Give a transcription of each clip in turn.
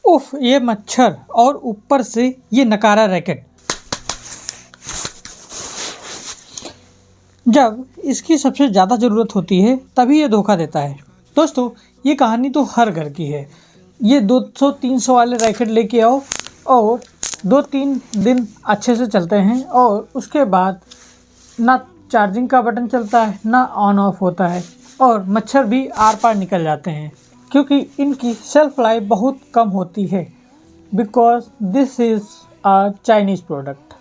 उफ, ये मच्छर और ऊपर से ये नकारा रैकेट। जब इसकी सबसे ज़्यादा ज़रूरत होती है तभी ये धोखा देता है। दोस्तों, ये कहानी तो हर घर की है। ये 200-300 वाले रैकेट लेके आओ और 2-3 दिन अच्छे से चलते हैं और उसके बाद ना चार्जिंग का बटन चलता है ना ऑन ऑफ होता है और मच्छर भी आर पार निकल जाते हैं, क्योंकि इनकी सेल्फ लाइफ बहुत कम होती है। Because this is a Chinese product,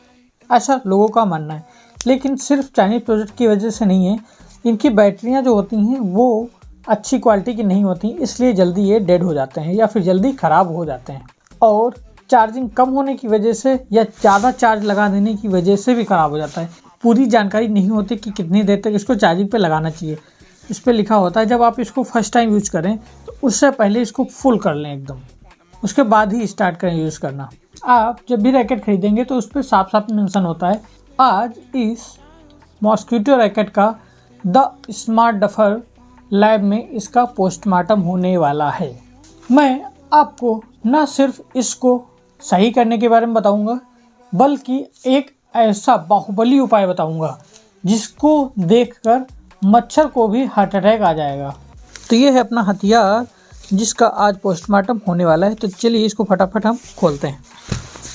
ऐसा लोगों का मानना है। लेकिन सिर्फ चाइनीज़ प्रोडक्ट की वजह से नहीं है, इनकी बैटरियां जो होती हैं वो अच्छी क्वालिटी की नहीं होती, इसलिए जल्दी ये डेड हो जाते हैं या फिर जल्दी ख़राब हो जाते हैं। और चार्जिंग कम होने की वजह से या ज़्यादा चार्ज लगा देने की वजह से भी ख़राब हो जाता है। पूरी जानकारी नहीं होती कि कितनी देर तक इसको चार्जिंग पे लगाना चाहिए। इस पर लिखा होता है जब आप इसको फर्स्ट टाइम यूज़ करें तो उससे पहले इसको फुल कर लें एकदम, उसके बाद ही स्टार्ट करें यूज़ करना। आप जब भी रैकेट खरीदेंगे तो उस पर साफ साफ मेंशन होता है। आज इस मॉस्क्वीटो रैकेट का द स्मार्ट डफर लैब में इसका पोस्टमार्टम होने वाला है। मैं आपको न सिर्फ इसको सही करने के बारे में बताऊंगा, बल्कि एक ऐसा बाहुबली उपाय बताऊंगा जिसको देखकर मच्छर को भी हार्ट अटैक आ जाएगा। तो ये है अपना हथियार जिसका आज पोस्टमार्टम होने वाला है। तो चलिए इसको फटाफट हम खोलते हैं।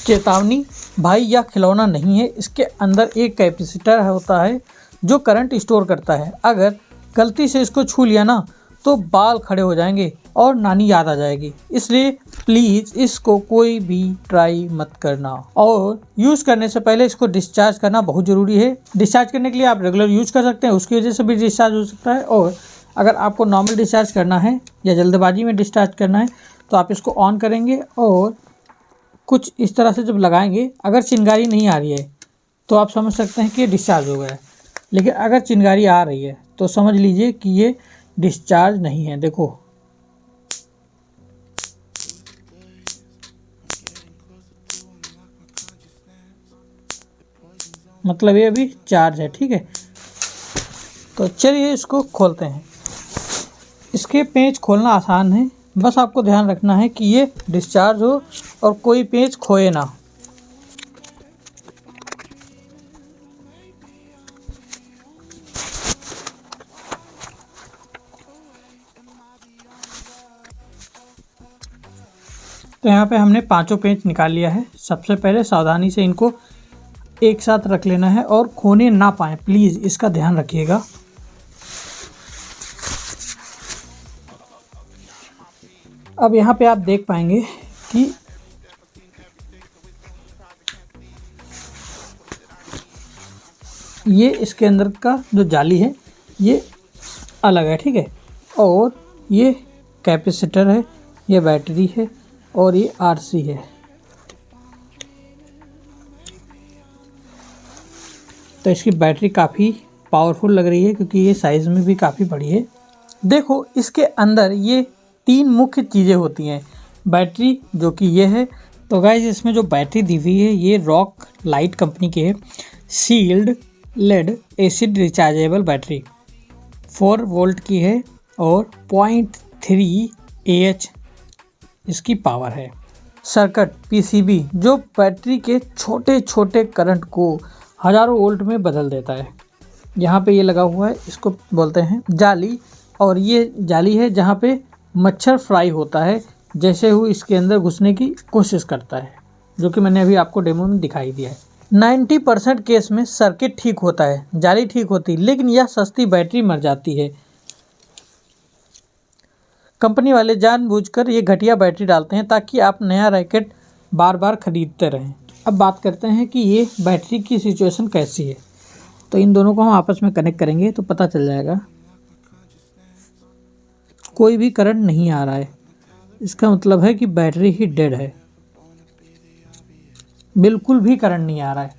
चेतावनी, भाई यह खिलौना नहीं है। इसके अंदर एक कैपेसिटर होता है जो करंट स्टोर करता है। अगर गलती से इसको छू लिया ना तो बाल खड़े हो जाएंगे और नानी याद आ जाएगी। इसलिए प्लीज़ इसको कोई भी ट्राई मत करना और यूज़ करने से पहले इसको डिस्चार्ज करना बहुत ज़रूरी है। डिस्चार्ज करने के लिए आप रेगुलर यूज़ कर सकते हैं, उसकी वजह से भी डिस्चार्ज हो सकता है। और अगर आपको नॉर्मल डिस्चार्ज करना है या जल्दबाजी में डिस्चार्ज करना है तो आप इसको ऑन करेंगे और कुछ इस तरह से जब लगाएंगे, अगर चिंगारी नहीं आ रही है तो आप समझ सकते हैं कि ये डिस्चार्ज हो गया है। लेकिन अगर चिंगारी आ रही है तो समझ लीजिए कि ये डिस्चार्ज नहीं है। देखो, मतलब ये अभी चार्ज है। ठीक है, तो चलिए इसको खोलते हैं। इसके पेंच खोलना आसान है, बस आपको ध्यान रखना है कि ये डिस्चार्ज हो और कोई पेंच खोए ना। तो यहाँ पे हमने पांचों पेंच निकाल लिया है। सबसे पहले सावधानी से इनको एक साथ रख लेना है और खोने ना पाए, प्लीज़ इसका ध्यान रखिएगा। अब यहाँ पे आप देख पाएंगे कि ये इसके अंदर का जो जाली है ये अलग है। ठीक है, और ये कैपेसिटर है, ये बैटरी है और ये आरसी है। तो इसकी बैटरी काफ़ी पावरफुल लग रही है क्योंकि ये साइज़ में भी काफ़ी बड़ी है। देखो, इसके अंदर ये 3 मुख्य चीज़ें होती हैं। बैटरी जो कि ये है। तो गाइस, इसमें जो बैटरी दी हुई है ये रॉक लाइट कंपनी की है। Sealed lead acid rechargeable battery 4 volt की है और 0.3 AH इसकी पावर है। सर्किट PCB जो बैटरी के छोटे छोटे करंट को हज़ारों वोल्ट में बदल देता है। यहाँ पे ये लगा हुआ है, इसको बोलते हैं जाली। और ये जाली है जहाँ पे मच्छर फ्राई होता है जैसे वो इसके अंदर घुसने की कोशिश करता है, जो कि मैंने अभी आपको डेमो में दिखाई दिया है। 90% केस में सर्किट ठीक होता है, जाली ठीक होती है, लेकिन यह सस्ती बैटरी मर जाती है। कंपनी वाले जानबूझकर ये घटिया बैटरी डालते हैं ताकि आप नया रैकेट बार बार खरीदते रहें। अब बात करते हैं कि ये बैटरी की सिचुएशन कैसी है। तो इन दोनों को हम आपस में कनेक्ट करेंगे तो पता चल जाएगा। कोई भी करंट नहीं आ रहा है, इसका मतलब है कि बैटरी ही डेड है। बिल्कुल भी करंट नहीं आ रहा है,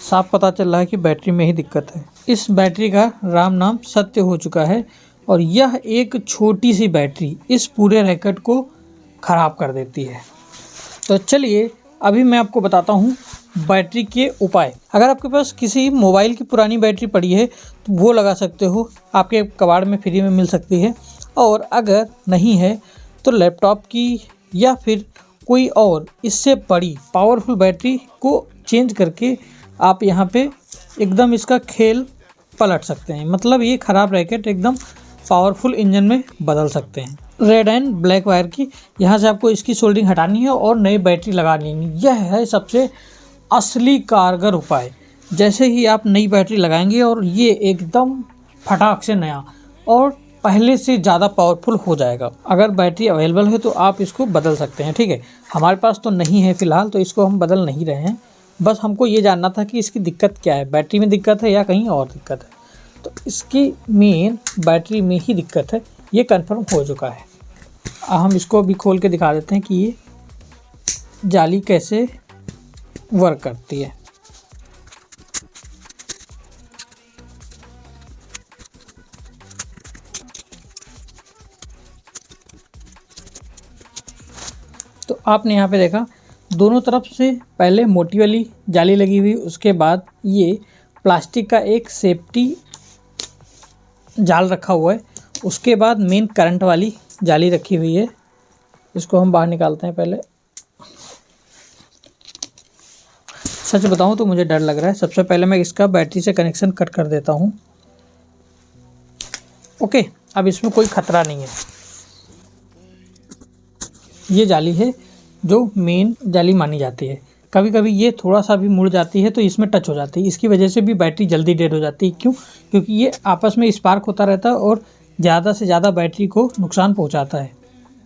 साफ पता चल रहा है कि बैटरी में ही दिक्कत है। इस बैटरी का राम नाम सत्य हो चुका है और यह एक छोटी सी बैटरी इस पूरे रैकेट को ख़राब कर देती है। तो चलिए अभी मैं आपको बताता हूँ बैटरी के उपाय। अगर आपके पास किसी मोबाइल की पुरानी बैटरी पड़ी है तो वो लगा सकते हो, आपके कबाड़ में फ्री में मिल सकती है। और अगर नहीं है तो लैपटॉप की या फिर कोई और इससे बड़ी पावरफुल बैटरी को चेंज करके आप यहाँ पे एकदम इसका खेल पलट सकते हैं। मतलब ये ख़राब रैकेट एकदम पावरफुल इंजन में बदल सकते हैं। रेड एंड ब्लैक वायर की यहाँ से आपको इसकी सोल्डरिंग हटानी है और नई बैटरी लगानी है। यह है सबसे असली कारगर उपाय। जैसे ही आप नई बैटरी लगाएंगे और ये एकदम फटाक से नया और पहले से ज़्यादा पावरफुल हो जाएगा। अगर बैटरी अवेलेबल है तो आप इसको बदल सकते हैं, ठीक है। हमारे पास तो नहीं है फ़िलहाल, तो इसको हम बदल नहीं रहे हैं। बस हमको ये जानना था कि इसकी दिक्कत क्या है, बैटरी में दिक्कत है या कहीं और दिक्कत है। तो इसकी मेन बैटरी में ही दिक्कत है, ये कंफर्म हो चुका है। हम इसको अभी खोल के दिखा देते हैं कि ये जाली कैसे वर्क करती है। तो आपने यहाँ पे देखा दोनों तरफ से पहले मोटी वाली जाली लगी हुई, उसके बाद ये प्लास्टिक का एक सेफ्टी जाल रखा हुआ है, उसके बाद मेन करंट वाली जाली रखी हुई है। इसको हम बाहर निकालते हैं। पहले सच बताऊं तो मुझे डर लग रहा है। सबसे पहले मैं इसका बैटरी से कनेक्शन कट कर देता हूं। ओके, अब इसमें कोई खतरा नहीं है। ये जाली है जो मेन जाली मानी जाती है। कभी कभी ये थोड़ा सा भी मुड़ जाती है तो इसमें टच हो जाती है, इसकी वजह से भी बैटरी जल्दी डेड हो जाती है। क्यों? क्योंकि ये आपस में स्पार्क होता रहता है और ज़्यादा से ज़्यादा बैटरी को नुकसान पहुंचाता है।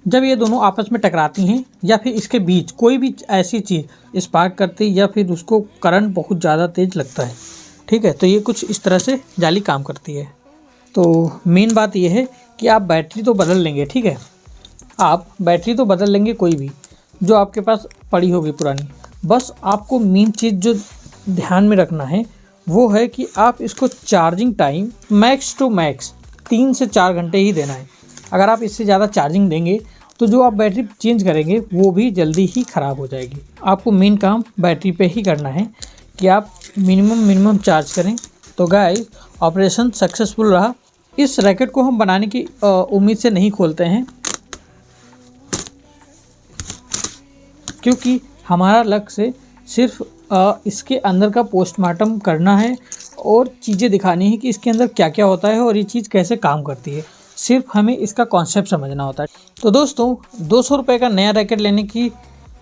जब ये दोनों आपस में टकराती हैं या फिर इसके बीच कोई भी ऐसी चीज़ स्पार्क करती है या फिर उसको करंट बहुत ज़्यादा तेज़ लगता है, ठीक है, तो ये कुछ इस तरह से जाली काम करती है। तो मेन बात ये है कि आप बैटरी तो बदल लेंगे, ठीक है, आप बैटरी तो बदल लेंगे कोई भी जो आपके पास पड़ी होगी पुरानी। बस आपको मेन चीज़ जो ध्यान में रखना है वो है कि आप इसको charging time max to max 3 से 4 घंटे ही देना है। अगर आप इससे ज़्यादा चार्जिंग देंगे तो जो आप बैटरी चेंज करेंगे वो भी जल्दी ही ख़राब हो जाएगी। आपको मेन काम बैटरी पे ही करना है कि आप मिनिमम चार्ज करें। तो गाइस, ऑपरेशन सक्सेसफुल रहा। इस रैकेट को हम बनाने की उम्मीद से नहीं खोलते हैं, क्योंकि हमारा लक्ष्य सिर्फ इसके अंदर का पोस्टमार्टम करना है और चीज़ें दिखानी है कि इसके अंदर क्या क्या होता है और ये चीज़ कैसे काम करती है। सिर्फ हमें इसका कॉन्सेप्ट समझना होता है। तो दोस्तों, 200 रुपये का नया रैकेट लेने की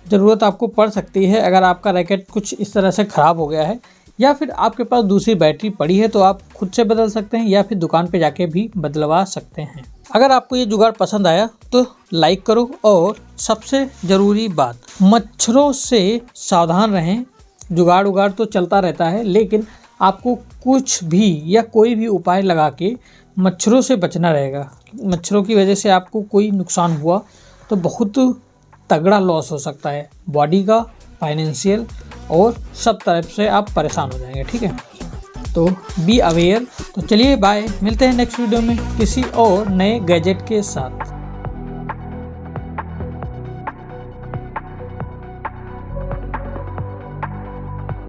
ज़रूरत आपको पड़ सकती है अगर आपका रैकेट कुछ इस तरह से ख़राब हो गया है, या फिर आपके पास दूसरी बैटरी पड़ी है तो आप खुद से बदल सकते हैं या फिर दुकान पे जाके भी बदलवा सकते हैं। अगर आपको ये जुगाड़ पसंद आया तो लाइक करो, और सबसे ज़रूरी बात, मच्छरों से सावधान रहें। जुगाड़ उगाड़ तो चलता रहता है, लेकिन आपको कुछ भी या कोई भी उपाय लगा के मच्छरों से बचना रहेगा। मच्छरों की वजह से आपको कोई नुकसान हुआ तो बहुत तगड़ा लॉस हो सकता है, बॉडी का, फाइनेंशियल, और सब तरफ से आप परेशान हो जाएंगे, ठीक है। तो बी अवेयर। तो चलिए बाय, मिलते हैं नेक्स्ट वीडियो में किसी और नए गैजेट के साथ।